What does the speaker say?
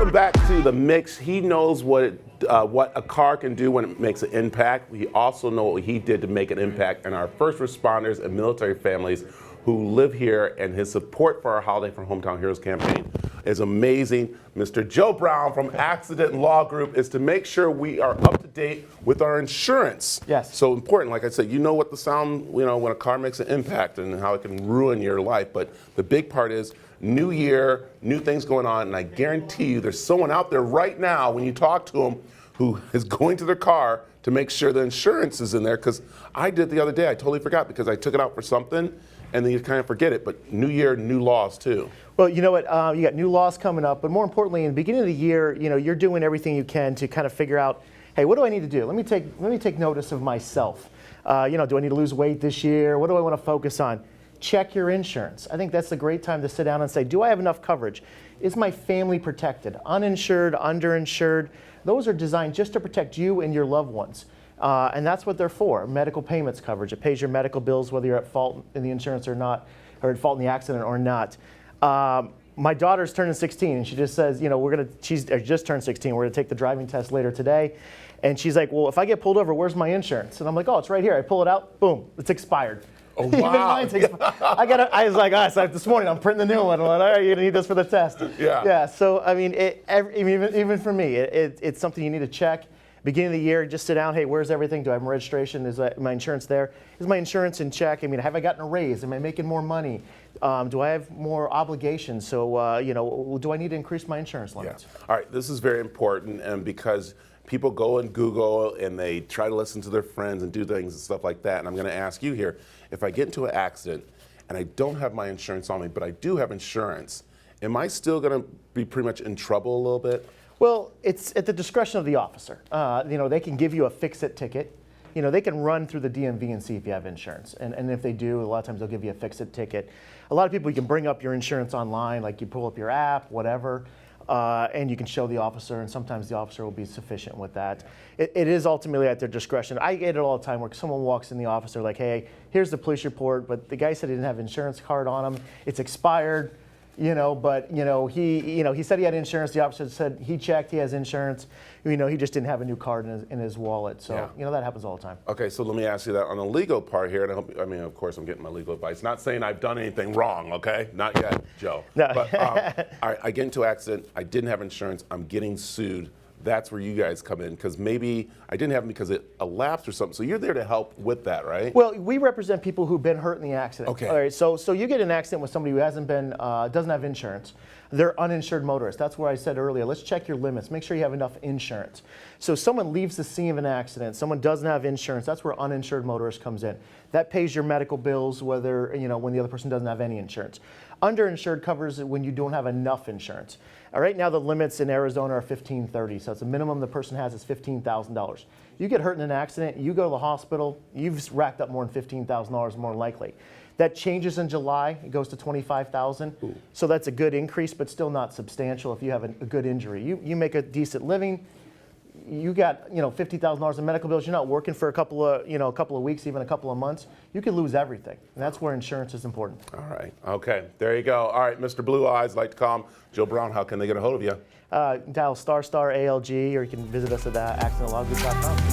Welcome back to The Mix. He knows what a car can do when it makes an impact. We also know what he did to make an impact in our first responders and military families who live here, and his support for our Holiday from Hometown Heroes campaign is amazing. Mr. Joe Brown from Accident Law Group is to make sure we are up to date with our insurance. Yes. So important, like I said, you know what the sound, when a car makes an impact and how it can ruin your life, but the big part is new year, new things going on, and I guarantee you there's someone out there right now when you talk to them who is going to their car to make sure the insurance is in there, because I did the other day, I totally forgot because I took it out for something, and then you kind of forget it, but new year, new laws too. Well, you know what, you got new laws coming up, but more importantly, in the beginning of the year, you're doing everything you can to kind of figure out, hey, what do I need to do? Let me take notice of myself. Do I need to lose weight this year? What do I want to focus on? Check your insurance. I think that's a great time to sit down and say, do I have enough coverage? Is my family protected? Uninsured, underinsured? Those are designed just to protect you and your loved ones. And that's what they're for, medical payments coverage. It pays your medical bills whether you're at fault in the insurance or not, or at fault in the accident or not. My daughter's turning 16, and she just says, she's just turned 16. We're gonna take the driving test later today. And she's like, well, if I get pulled over, where's my insurance? And I'm like, oh, it's right here. I pull it out, boom, it's expired. Oh, wow. I was like, so this morning I'm printing the new one. I'm like, all right, you're gonna need this for the test. Yeah. Yeah. So I mean, even for me, it's something you need to check. Beginning of the year, just sit down. Hey, where's everything? Do I have my registration? Is my insurance there? Is my insurance in check? I mean, have I gotten a raise? Am I making more money? Do I have more obligations? So do I need to increase my insurance limits? Yeah. All right, this is very important, and because people go and Google and they try to listen to their friends and do things and stuff like that. And I'm going to ask you here, if I get into an accident and I don't have my insurance on me, but I do have insurance, am I still going to be pretty much in trouble a little bit? Well, it's at the discretion of the officer. They can give you a Fixit Ticket. They can run through the DMV and see if you have insurance. And if they do, a lot of times they'll give you a Fixit Ticket. A lot of people, you can bring up your insurance online, like you pull up your app, whatever. And you can show the officer, and sometimes the officer will be sufficient with that. It is ultimately at their discretion. I get it all the time where someone walks in the office, they're like, hey, here's the police report, but the guy said he didn't have an insurance card on him. It's expired, but he said he had insurance. The officer said he checked, he has insurance. He just didn't have a new card in his wallet. So, yeah. That happens all the time. Okay, so let me ask you that on the legal part here, and of course, I'm getting my legal advice. Not saying I've done anything wrong, okay? Not yet, Joe. No. But all right, I get into an accident, I didn't have insurance, I'm getting sued. That's where you guys come in, because maybe I didn't have them because it elapsed or something. So you're there to help with that, right? Well, we represent people who've been hurt in the accident. Okay. All right. So you get an accident with somebody who doesn't have insurance. They're uninsured motorists. That's where I said earlier, let's check your limits. Make sure you have enough insurance. So someone leaves the scene of an accident. Someone doesn't have insurance. That's where uninsured motorist comes in. That pays your medical bills, whether when the other person doesn't have any insurance. Underinsured covers it when you don't have enough insurance. Right now, the limits in Arizona are $1,530, so it's the minimum the person has is $15,000. You get hurt in an accident, you go to the hospital, you've racked up more than $15,000 more likely. That changes in July, it goes to $25,000. So that's a good increase, but still not substantial if you have a good injury. You make a decent living, you got $50,000 in medical bills, you're not working for a couple of weeks, even a couple of months, you could lose everything. And that's where insurance is important. All right. Okay. There you go. All right, Mr. Blue Eyes, like to call him Joe Brown. How can they get a hold of you? Dial **ALG, or you can visit us at accidentlawgroup.com.